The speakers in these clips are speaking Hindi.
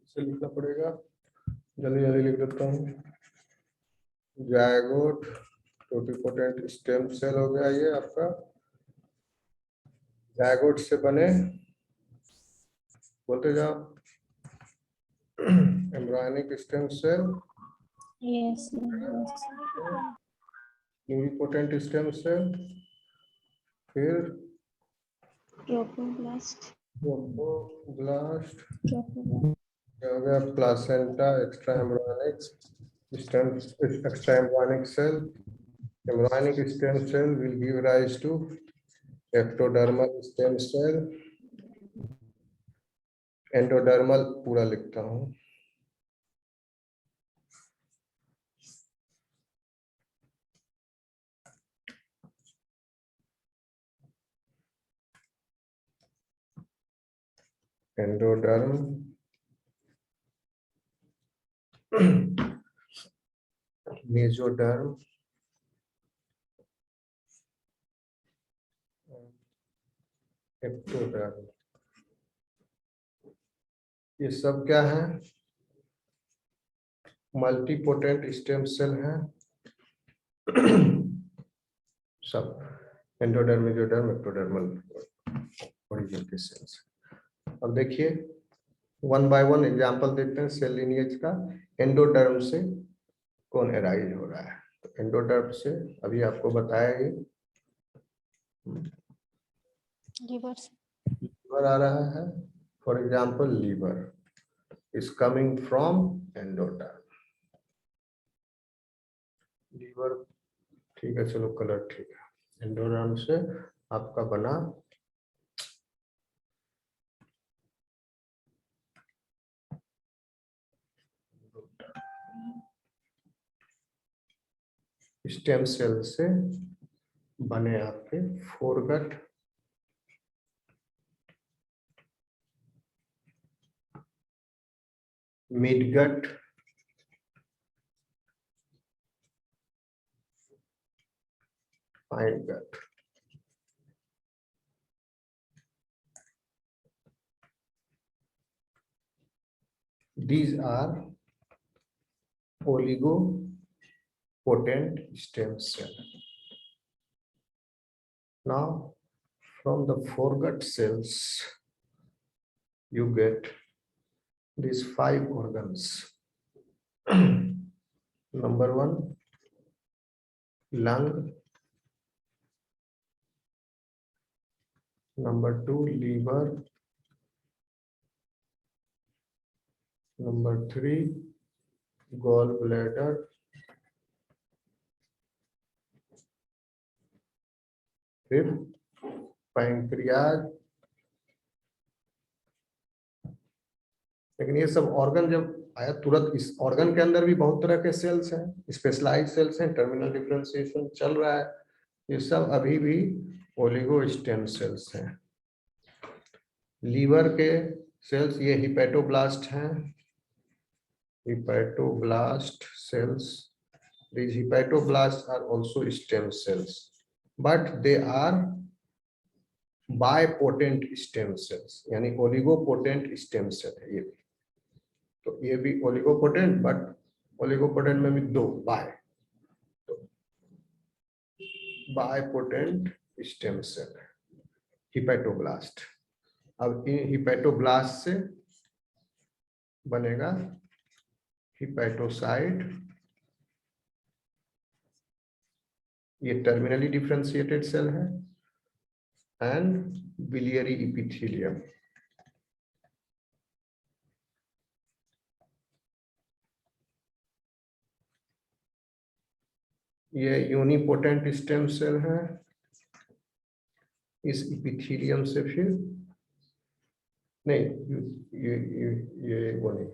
से लिखना पड़ेगा, जल्दी जल्दी लिख देता हूँ। जायगोट टोटिपोटेंट स्टेम सेल हो गया ये आपका। जायगोट से बने, बोलते जाओ, embryonic stem cell, Yes. Pluripotent stem cell, फिर Trophoblast. ट्रोफोब्लास्ट, हो गया placenta extra embryonic stem, extra embryonic cell. Embryonic stem cell will give rise to ectodermal stem cell. Endodermal पूरा लिखता हूँ। एंडोडर्म, मेसोडर्म, एक्टोडर्म, ये सब क्या है? मल्टीपोटेंट स्टेम सेल है सब। एंडोडर्म, मेसोडर्म, एक्टोडर्मल ओरिजिन के सेल्स। अब देखिए वन बाय वन एग्जांपल देखते हैं सेल लिनिएज का। एंडोडर्म से कौन एराइज हो रहा है? तो एंडोडर्म से अभी आपको बताया ये लीवर आ रहा है। For example liver is coming from endoderm. Liver ठीक है, चलो कलर ठीक है। एंडोडर्म से आपका बना स्टेम सेल से बने आपके foregut, midgut, hindgut. These are oligopotent stem cell. Now, from the foregut cells, you get these 5 organs. Number 1, lung. Number 2, liver. Number 3, gallbladder. फिर पैंक्रियाज। लेकिन ये सब ऑर्गन जब आया तुरंत इस ऑर्गन के अंदर भी बहुत तरह के सेल्स हैं, स्पेशलाइज्ड सेल्स हैं, टर्मिनल डिफरेंशिएशन चल रहा है। ये सब अभी भी ओलिगो स्टेम सेल्स हैं। लीवर के सेल्स ये हिपैटोब्लास्ट हैं, हिपैटोब्लास्ट sales. These hepatoblasts are also stem cells, but they are bipotent stem cells, यानी ओलिगोपोटेंट स्टेम सेल है ये भी। तो ये भी ओलिगोपोटेंट, बट ओलिगोपोटेंट में भी 2 बाय, तो बायपोटेंट स्टेम सेल है हिपैटोब्लास्ट। अब इन हिपैटोब्लास्ट से बनेगा हिपैटोसाइट। ये टर्मिनली डिफरेंशिएटेड सेल है। एंड बिलियरी इपिथेलियम, ये यूनिपोटेंट स्टेम सेल है। इस इपिथेलियम से फिर नहीं, ये वो नहीं,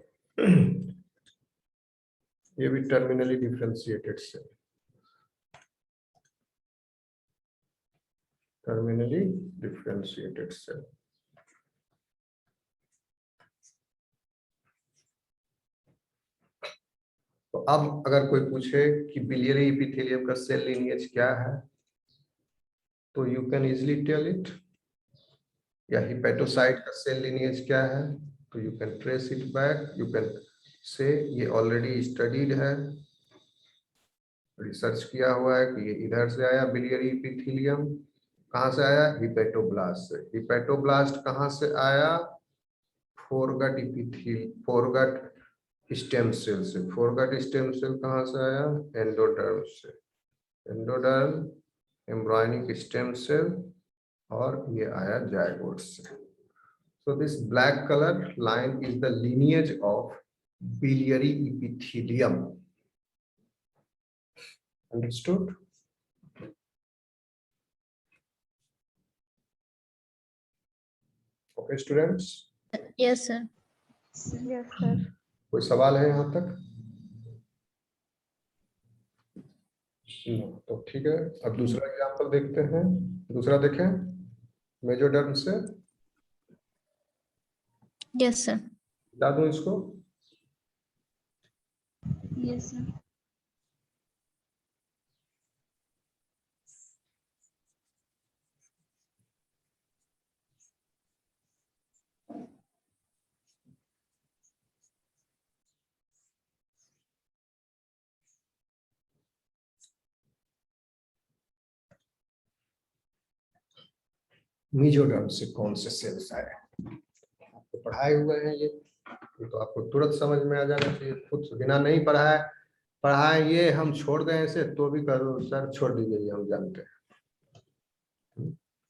ये भी terminally differentiated cell, terminally differentiated cell. तो अब अगर कोई पूछे कि बिलियरी इपिथेलियम का सेल लिनिएज क्या है, तो you can easily tell it. या हिपैटोसाइट का सेल लिनिएज क्या है, तो you can trace it back, you can say ये ऑलरेडी स्टडीड है, रिसर्च किया हुआ है कि ये इधर से आया बिलियरी एपिथेलियम। कहाँ से आया? हिपेटोब्लास्ट से। हिपेटोब्लास्ट कहाँ से आया? Foregut epithelium, foregut stem cell से। फोरगट स्टेम सेल कहाँ से आया? एंडोडर्म से। एंडोडर्म, एम्ब्रायोनिक स्टेम सेल, और ये आया जायगोट से। So this black color line is the lineage of biliary epithelium. Understood? Okay, students. Yes, sir. Yes, sir. कोई सवाल है यहाँ तक? No, तो ठीक है। अब दूसरा एग्जाम्पल देखते हैं। दूसरा देखें, मेजोडर्म से। Yes, sir. बता दूं इसको? Yes, sir. मेजोडर्म से कौन से सेल्स आए? आपको पढ़ाए हुए हैं ये तो आपको तुरंत समझ में आ जाना चाहिए। खुद बिना नहीं पढ़ाए ये हम छोड़ दें ऐसे तो भी करो सर छोड़ दीजिए, ये हम जानते हैं,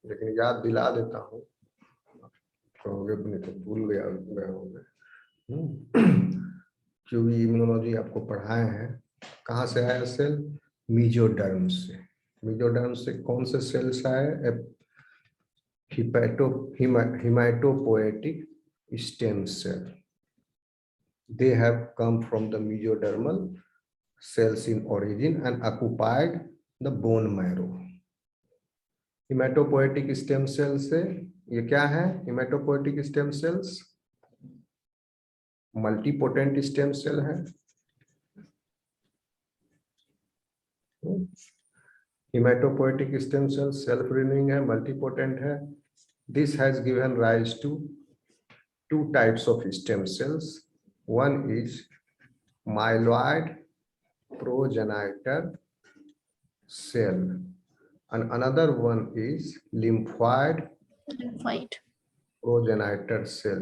लेकिन याद दिला देता हूँ, कहोगे नहीं तो भूल गया होंगे। क्योंकि इम्यूनोलॉजी आपको पढ़ाए हैं। कहाँ से आया सेल? मेजोडर्म से। मेजोडर्म से कौन से सेल्स आए? hematopoietic stem cell. They have come from the mesodermal cells in origin and occupied the bone marrow. Hematopoietic stem cell से ये क्या है? Hematopoietic stem cells multipotent stem cell है। Hematopoietic stem cell self renewing है, multipotent है। This has given rise to two types of stem cells. One is myeloid progenitor cell and another one is lymphoid Fight. progenitor cell.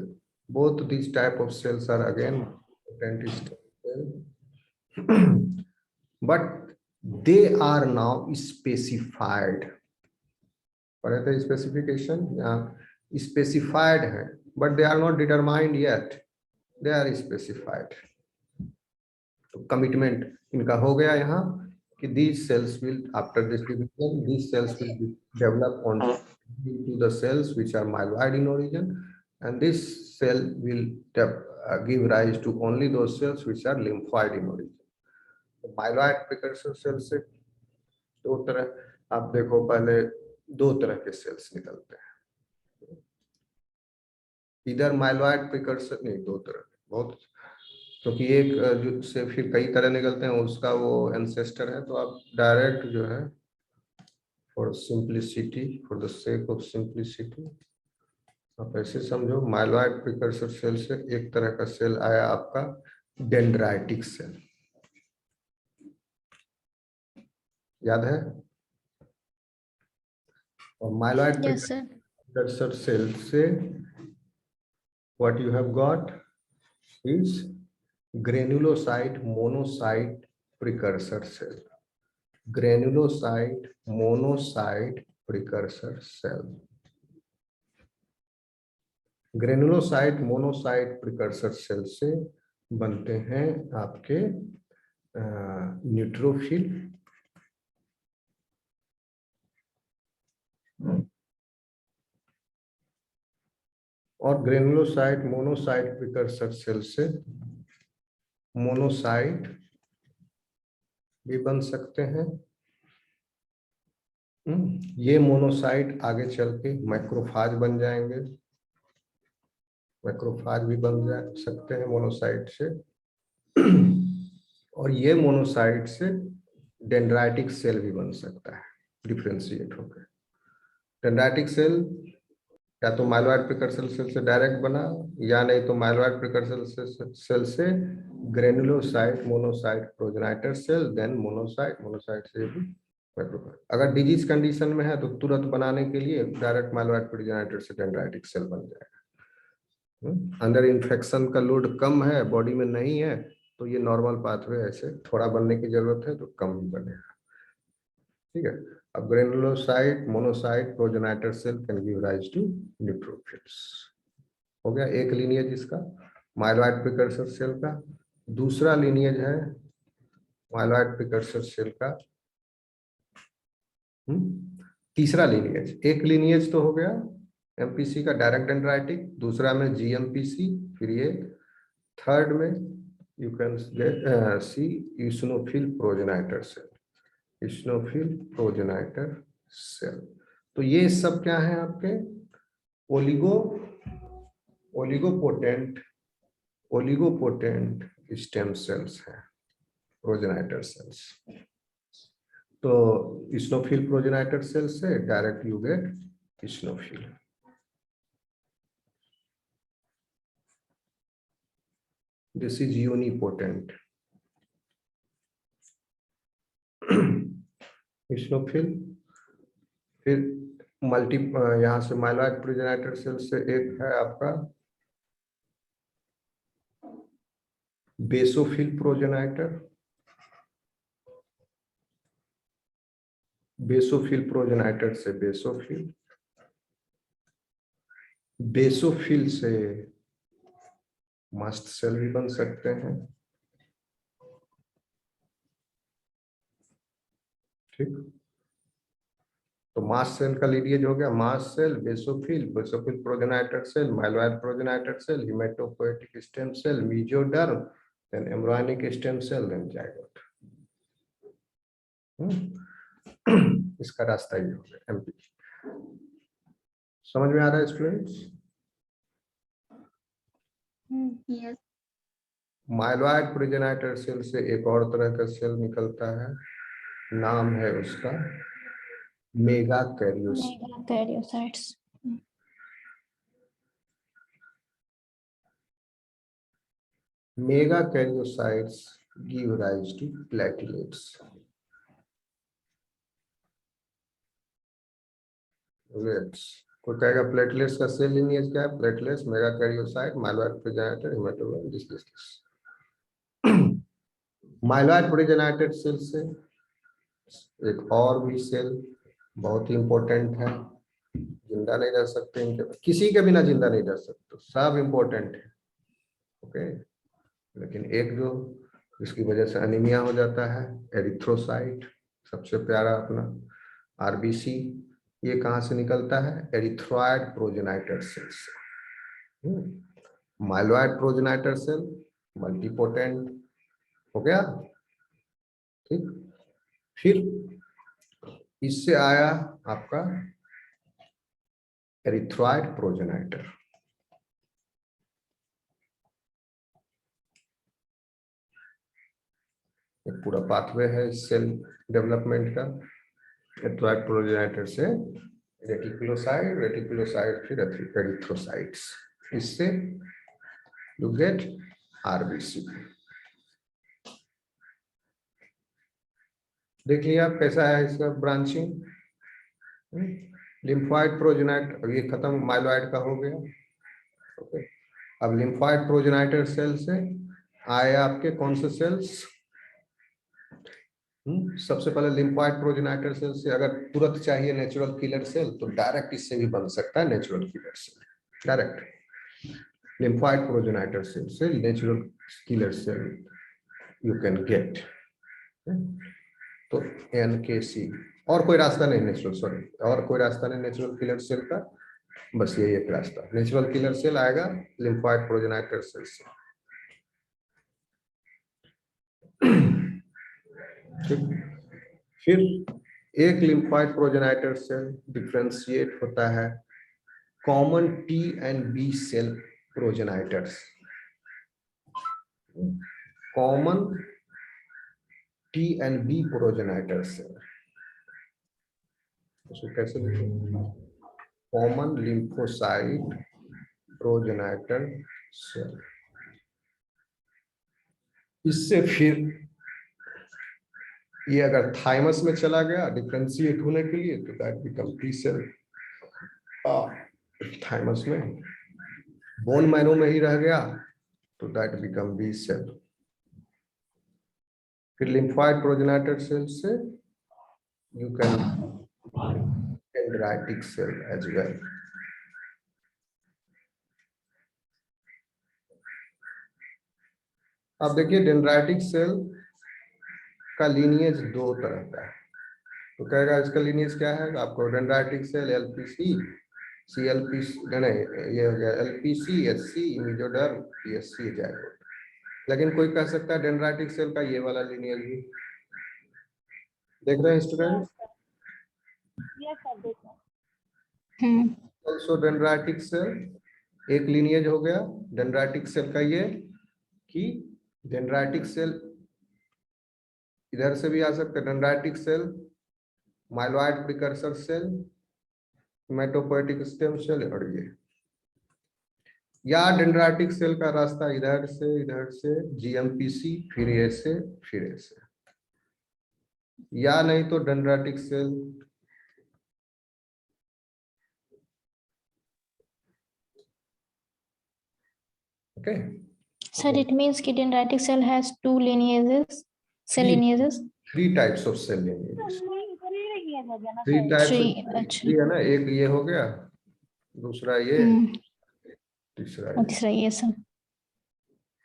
Both these type of cells are again potent stem cell, but they are now specified. पढ़े थे स्पेसिफिकेशन, यहाँ स्पेसिफाइड है, but they are not determined yet, they are specified. तो कमिटमेंट इनका हो गया यहाँ कि these cells will after this division, these cells will develop on to the cells which are myeloid in origin, and this cell will give rise to only those cells which are lymphoid in origin. Myeloid precursor cell से दो तरह, आप देखो पहले दो तरह के सेल्स निकलते हैं, इधर माइलॉइड प्रिकर्सर नहीं, दो तरह बहुत, क्योंकि एक जो से फिर कई तरह निकलते हैं उसका वो एंसेस्टर है। तो आप डायरेक्ट जो है for simplicity, for the sake of simplicity आप ऐसे समझो, माइलॉइड प्रिकर्सर सेल से एक तरह का सेल आया आपका डेंड्राइटिक सेल, याद है? और माइलॉइड प्रिकर्सर सेल से what you have got is granulocyte monocyte precursor cell. Granulocyte monocyte precursor cell. Granulocyte monocyte precursor cell से बनते हैं आपके न्यूट्रोफिल, और ग्रेनुलोसाइट मोनोसाइट प्रिकर्सर सेल से मोनोसाइट भी बन सकते हैं। ये मोनोसाइट आगे चल के मैक्रोफाज बन जाएंगे, मैक्रोफाज भी बन जा सकते हैं मोनोसाइट से, और ये मोनोसाइट से डेंड्राइटिक सेल भी बन सकता है डिफरेंशिएट होकर। डेंड्राइटिक सेल या तो माइलॉइड प्रिकर्सर सेल से डायरेक्ट बना, या नहीं तो माइलॉइड प्रिकर्सर सेल से granulocyte monocyte progenitor cell, then monocyte से भी मैक्रोफेज। अगर डिजीज कंडीशन में है तो तुरंत बनाने के लिए डायरेक्ट माइलॉइड प्रोजेनाइटर से डेंड्राइटिक सेल बन जाएगा। अंदर इन्फेक्शन का लोड कम है, बॉडी में नहीं है, तो ये नॉर्मल पाथवे, ऐसे थोड़ा बनने की जरूरत है तो कम ही बनेगा। ठीक है। अब granulocyte monocyte progenitor cell can give rise to neutrophils. हो गया एक लीनिएज इसका माइलॉइड प्रिकर्सर सेल का। दूसरा लीनिएज है माइलॉइड प्रिकर्सर सेल का। तीसरा लीनिएज, एक लीनिएज तो हो गया एमपीसी का डायरेक्ट डेंड्राइटिक, दूसरा में जीएमपीसी, फिर ये थर्ड में you can get see eosinophil progenitor cell, eosinophil progenitor cell. तो ये सब क्या है आपके ओलिगोपोटेंट स्टेम सेल्स हैं, प्रोजेनाइटर सेल्स। तो ईसनोफिल प्रोजेनाइटर सेल से direct you get eosinophil. This is unipotent eosinophil. फिर मल्टी यहाँ से माइलॉइड प्रोजेनाइटर सेल से एक है आपका बेसोफिल प्रोजेनाइटर, बेसोफिल प्रोजेनाइटर से बेसोफिल से मास्ट सेल भी बन सकते हैं। ठीक, तो मास्ट सेल का लीनिएज हो गया mast cell, basophil progenitor cell, myeloid progenitor cell, hematopoietic stem cell, mesoderm, then embryonic stem cell, then zygote. इसका रास्ता ये हो गया एमपी। समझ में आ रहा है students? Yes. Myeloid progenitor cell से एक और तरह का सेल निकलता है, नाम है उसका megakaryocyte. Megakaryocytes. Megakaryocytes give rise to platelets. कोई कहेगा प्लेटलेट्स का सेल लिनिएज क्या है? प्लेटलेट्स, मेगाकैरियोसाइट, माइलॉइड प्रोजेनाइटर, हेमेटोबीन, दिस। माइलॉइड प्रोजेनाइटेड सेल से एक और भी सेल बहुत ही इंपॉर्टेंट है, जिंदा नहीं रह सकते इनके, किसी के बिना जिंदा नहीं रह सकते, सब इंपॉर्टेंट है। ओके, लेकिन एक जो इसकी वजह से अनीमिया हो जाता है, एरिथ्रोसाइट, सबसे प्यारा अपना आरबीसी, ये कहाँ से निकलता है? एरिथ्रॉइड प्रोजेनाइटेड सेल से। माइलॉइड प्रोजेनाइटेड सेल मल्टीपोटेंट हो गया। ठीक, फिर इससे आया आपका एरिथ्रॉइड प्रोजेनाइटर। एक पूरा पाथवे है सेल डेवलपमेंट का, एरिथ्रॉइड प्रोजेनाइटर से रेटिकुलोसाइट, रेटिकुलोसाइट फिर एरिथ्रोसाइट्स, इससे यू गेट आरबीसी। देख लिया कैसा है इसका ब्रांचिंग। लिम्फोइड प्रोजेनाइट, अब ये खत्म, माइलॉइड का हो गया। ओके, अब लिम्फोइड प्रोजेनाइटर सेल से आए आपके कौन से सेल्स? सबसे पहले लिम्फोइड प्रोजेनाइटर सेल से अगर तुरंत चाहिए नेचुरल किलर सेल, तो डायरेक्ट इससे भी बन सकता है natural killer cell, direct lymphoid progenitor cell से natural killer cell you can get. तो एनकेसी, और कोई रास्ता नहीं नेचुरल, सॉरी, और कोई रास्ता नहीं नेचुरल किलर सेल का, बस यही एक रास्ता, नेचुरल किलर सेल आएगा लिम्फोइड प्रोजेनाइटर सेल से। ठीक, फिर एक लिम्फोइड प्रोजेनाइटर सेल डिफरेंशिएट होता है common T and B cell progenitors. Common T and B progenitor cell, उसको कैसे लिखेंगे? Common lymphocyte progenitor cell. इससे फिर ये अगर थाइमस में चला गया डिफरेंशिएट होने के लिए तो that become T cell. Thymus में बोन मैरो में ही रह गया तो दैट बिकम बी सेल। फिर लिम्फोइड प्रोजेनाइटर सेल से you can dendritic cell as well. अब देखिए डेंड्राइटिक सेल का लीनिएज दो तरह का है, तो कहेगा इसका लीनिएज क्या है, आपको डेंड्राइटिक सेल एलपीसी सीएलपीसी नहीं, ये हो गया एलपीसी एससी इमिजोडर्म पीएससी जाइगोट। लेकिन कोई कह सकता है डेंड्राइटिक सेल का ये वाला लीनिएज भी। देख रहे हैं स्टूडेंट? ऑल्सो डेंड्राइटिक सेल एक लीनिएज हो गया डेंड्राइटिक सेल का, ये कि डेंड्राइटिक सेल इधर से भी आ सकते हैं, dendritic cell myeloid precursor cell hematopoietic stem cell और ये, या डेंड्राइटिक सेल का रास्ता इधर से जीएमपीसी फिर ए से फिर ए से, या नहीं तो dendritic cell okay. Sir, it means कि dendritic cell has two lineages, cell lineages. Three types of cell lineages. Three types Three, of अच्छा। है ना, एक ये हो गया, दूसरा ये, तीसरा ये। तीसरा ये सब।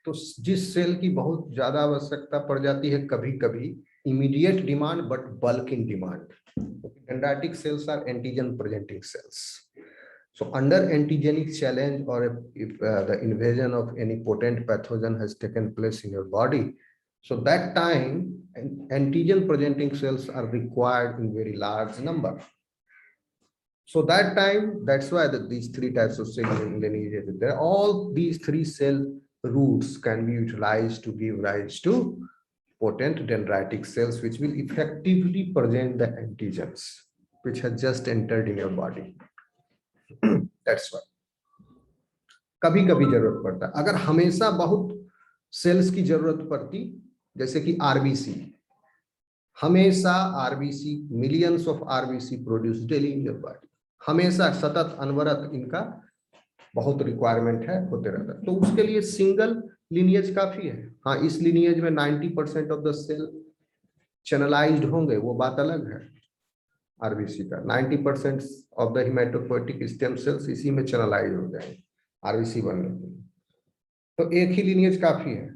तो जिस सेल की बहुत ज्यादा आवश्यकता पड़ जाती है कभी कभी, immediate demand but bulk in demand, dendritic cells are antigen presenting cells. So under antigenic challenge or if the invasion of any potent pathogen has taken place in your body, so that time antigen presenting cells are required in very large number. So that time, that's why these three types of cell lineages are there. All these three cell roots can be utilized to give rise to potent dendritic cells, which will effectively present the antigens which has just entered in your body. That's why कभी कभी जरूरत पड़ता है। अगर हमेशा बहुत सेल्स की जरूरत पड़ती, जैसे कि आरबीसी, हमेशा RBC, millions of RBC produce daily in your body, हमेशा सतत अनवरत इनका बहुत रिक्वायरमेंट है, होते रहता है, तो उसके लिए सिंगल लिनिएज काफी है। हाँ, इस लिनिएज में 90% ऑफ द सेल चैनलाइज्ड होंगे, वो बात अलग है। आरबीसी का 90% of the haematopoietic stem cells इसी में चैनलाइज हो जाएंगे आरबीसी बनने के लिए, तो एक ही लिनिएज काफी है।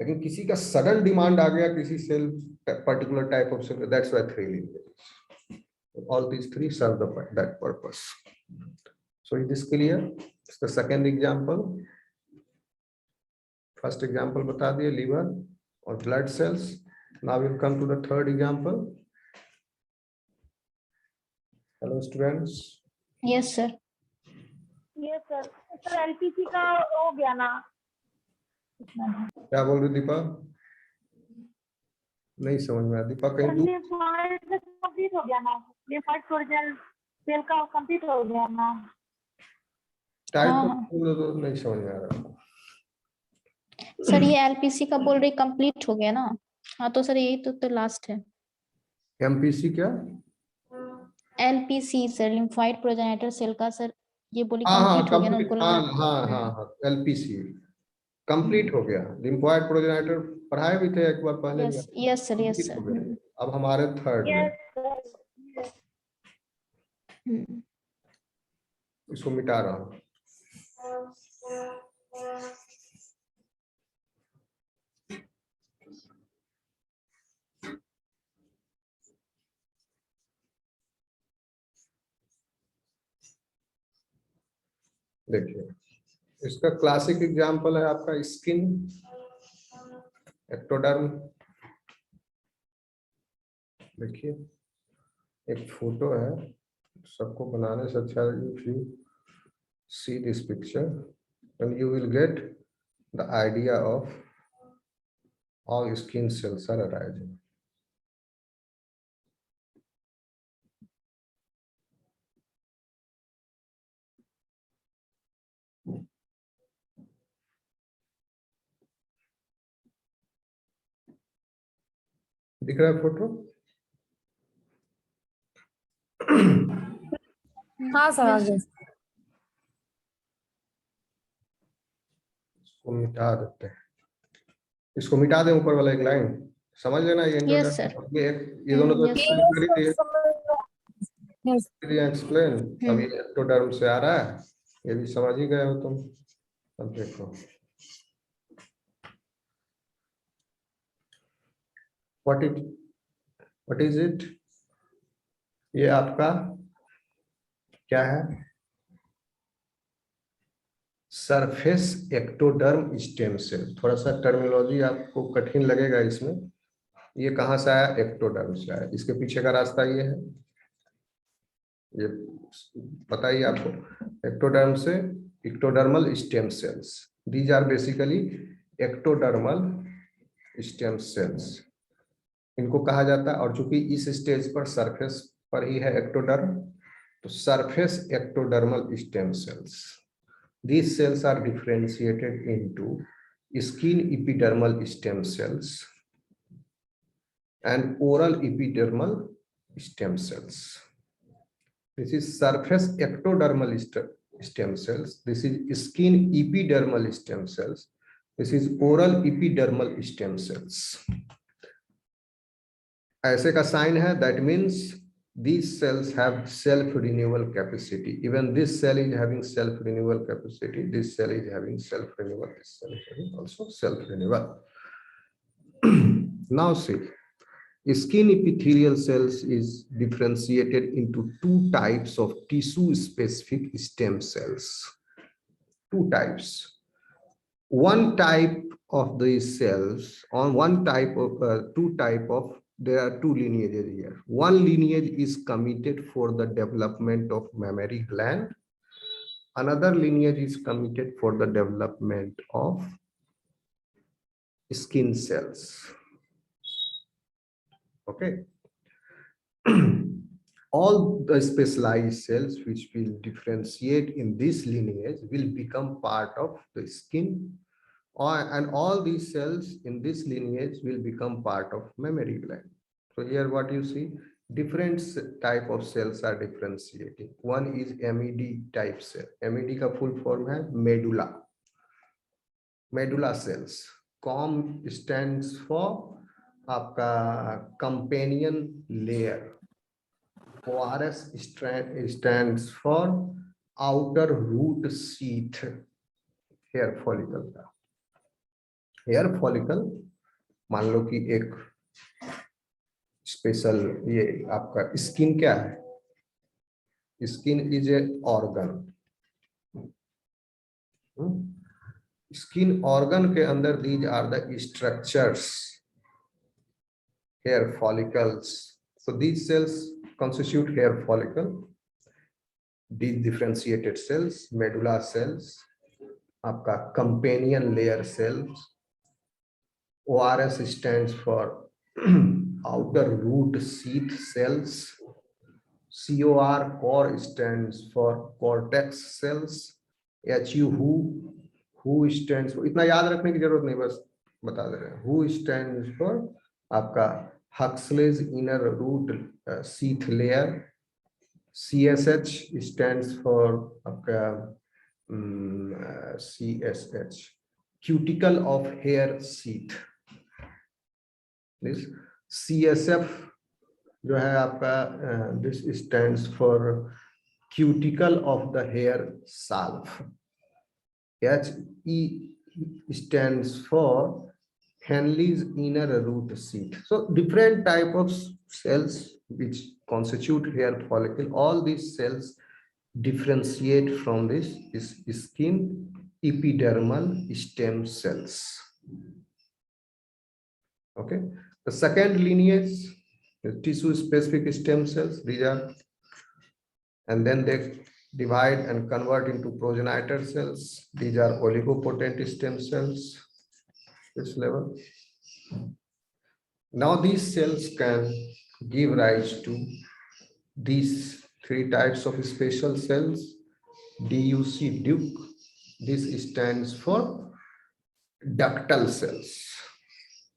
लेकिन किसी का सडन डिमांड आ गया किसी cell particular type of cell, that's why 3 lineage, all these 3 serve that purpose. So is this clear? The second example, first example बता दिए लीवर और blood cells. Now will come to the third example. Hello students. Yes, sir. Yes sir. Sir LPC का हो गया ना? क्या बोल रही दीपा? नहीं समझ में आया दीपा, कहीं कंप्लीट हो गया ना? लिम्फोइड ओरिजिनल सेल का कंप्लीट हो गया ना? टाइप हाँ। तो नहीं समझ में आ रहा। सर ये एलपीसी का बोल रही कंप्लीट हो गया ना? हाँ तो सर यही तो लास्ट है। एमपीसी क्या? LPC sir, lymphoid progenitor cell का सर, ये बोली हाँ हाँ कंप्लीट हो गया ना, कंप्लीट, उनको हाँ लगा। हाँ हाँ हाँ एलपीसी कंप्लीट हो गया। लिम्फोइड प्रोजेनेटर पढ़ाए भी थे एक बार पहले भी। Yes yes sir, yes Complete हो सर। गया। अब हमारे थर्ड में इसको मिटा रहा हूँ। देखिए इसका क्लासिक एग्जांपल है आपका स्किन, एक्टोडर्म। देखिए एक फोटो है, सबको बनाने से अच्छा if you see this picture and you will get the idea of how skin cells are arising. दिख रहा है फोटो? हाँ सर, आ गया। इसको मिटा देते हैं, इसको मिटा दें, ऊपर वाला एक लाइन समझ लेना। ये Yes, sir. ये दोनों तो yes, explain कर ही दिए। एक्सप्लेन। अब ये एक्टोडर्म से आ रहा है, ये भी समझ ही गए हो तुम। अब देखो व्हाट इज इट, ये आपका क्या है? Surface ectoderm stem cell. थोड़ा सा टर्मिनोलॉजी आपको कठिन लगेगा इसमें। ये कहाँ से आया? एक्टोडर्म से आया। इसके पीछे का रास्ता ये है, ये पता ही आपको। एक्टोडर्म से ectodermal stem cells, these are basically ectodermal stem cells, इनको कहा जाता है। और चूंकि इस स्टेज पर सरफेस पर ही है एक्टोडर्म, तो surface ectodermal stem sales. These cells are differentiated into skin epidermal stem cells and oral epidermal stem cells. This is surface ectodermal stem cells. This is skin epidermal stem cells. This is oral epidermal stem cells. ऐसे का साइन है, that means these cells have self-renewal capacity. Even this cell is having self-renewal capacity. This cell is having self-renewal. This cell is having also self-renewal. Now see, skin epithelial cells is differentiated into two types of tissue-specific stem cells. Two types. One type of these cells, on one type of there are two lineages here. One lineage is committed for the development of mammary gland. Another lineage is committed for the development of skin cells. Okay. All the specialized cells which will differentiate in this lineage will become part of the skin, and all these cells in this lineage will become part of mammary gland. So here what you see, different type of cells are differentiating. One is MED type cell. MED का full form है medulla. Medulla cells. COM stands for आपका companion layer. ORS stands for outer root sheath. Hair follicle का हेयर फॉलिकल मान लो कि एक स्पेशल, ये आपका स्किन क्या है? Skin is a organ. Skin organ के अंदर these are the structures, hair follicles. So these cells constitute hair follicle. These differentiated cells, medulla cells, आपका companion layer cells. ORS stands for outer root sheath cells. COR stands for cortex cells. HU stands for, इतना याद रखने की जरूरत नहीं, बस बता दे रहे हैं. WHO stands for आपका Huxley's inner root sheath layer. CSH stands for आपका CSH, cuticle of hair sheath. This CSF जो है आपका this stands for cuticle of the hair salve. HE stands for Henle's inner root sheath. So different type of cells which constitute hair follicle, all these cells differentiate from this skin epidermal stem cells. Okay, the second lineage is tissue specific stem cells. These are, and then they divide and convert into progenitor cells. These are oligopotent stem cells. This level. Now these cells can give rise to these three types of special cells. DUC, Duke. This stands for ductal cells.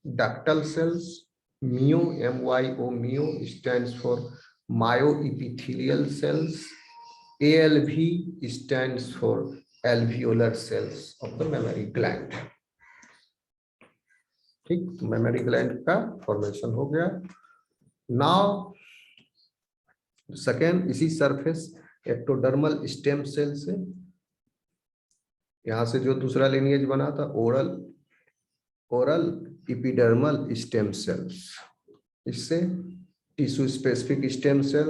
Ductal cells Myo, MYO, myo stands for myoepithelial cells. ALV stands for alveolar cells of the mammary gland. ठीक, तो मेमोरी ग्लैंड का फॉर्मेशन हो गया. नाउ सेकेंड, इसी सरफेस एक्टोडर्मल स्टेम सेल से, यहां से जो दूसरा लिनिएज बना था ओरल एपिडर्मल स्टेम सेल्स, इससे टिश्यू स्पेसिफिक स्टेम सेल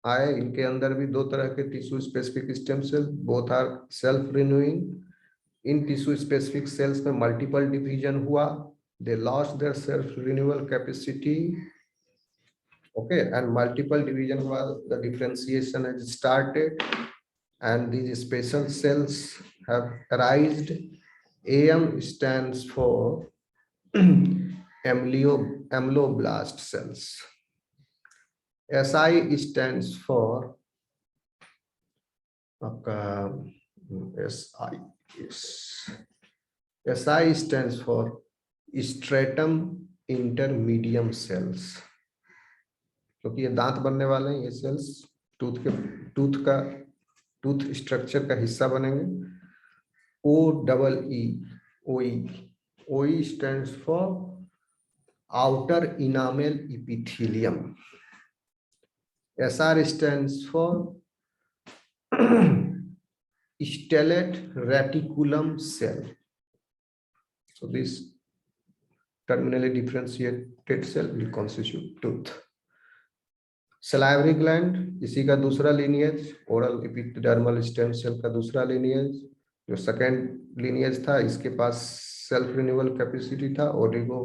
आए. इनके अंदर भी दो तरह के tissue specific stem cell, both are self renewing. इन टिश्यू स्पेसिफिक सेल्स में मल्टीपल डिवीजन हुआ, they lost their self renewal capacity. Okay, and multiple division while the differentiation has started, and these special cells have arisen. AM stands for amyloblast cells. SI stands for SI stands for stratum intermedium cells. क्योंकि ये दांत बनने वाले हैं, ये सेल्स टूथ स्ट्रक्चर का हिस्सा बनेंगे. OEE stands for outer enamel epithelium. SR stands for stellate reticulum cell. So this terminally differentiated cell will constitute tooth. Salivary gland, इसी का दूसरा lineage, oral epidermal stem cell का दूसरा लिनिएज. जो सेकेंड लिनिएज था, इसके पास सेल्फ रिन्यूअल कैपेसिटी था, ओलिगो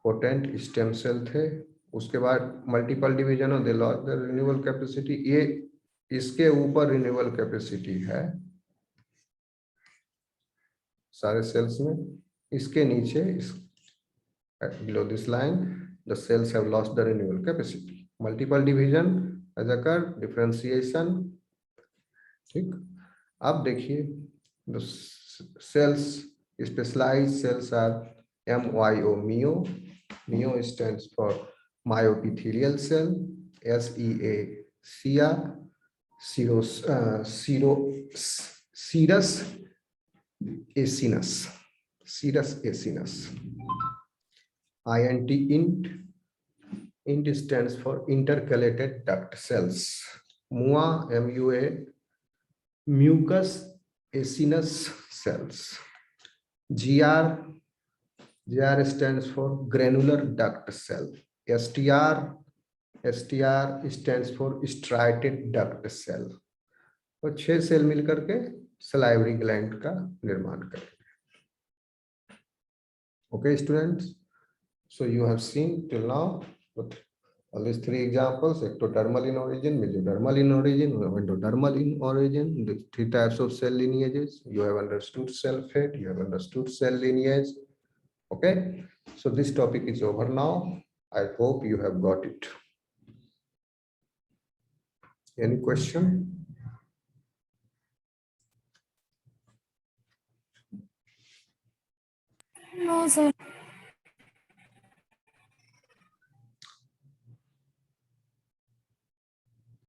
पोटेंट स्टेम सेल थे. उसके बाद multiple division of they lost the renewal capacity. ये इसके ऊपर रिन्यूअल कैपेसिटी है सारे सेल्स में, इसके नीचे below this line the cells have lost the renewal capacity. Multiple division has occurred, differentiation. ठीक, अब देखिए the cells, specialized cells are MYO, myo. Myo stands for myoepithelial cell. SEA, sia. Serous acinus. INT stands for intercalated duct cells. MUA, MUA, mucus acinus cells. GR stands for granular duct cell. STR stands for striated duct cell. और 6 सेल मिलकर के सलाइवरी ग्लैंड का निर्माण करेंगे. Okay, students. So you have seen till now with all these 3 examples: ectodermal in origin, mesodermal in origin, endodermal in origin, the 3 types of cell lineages. You have understood cell fate, you have understood cell lineage. Okay, so this topic is over now. I hope you have got it. Any question? No, sir.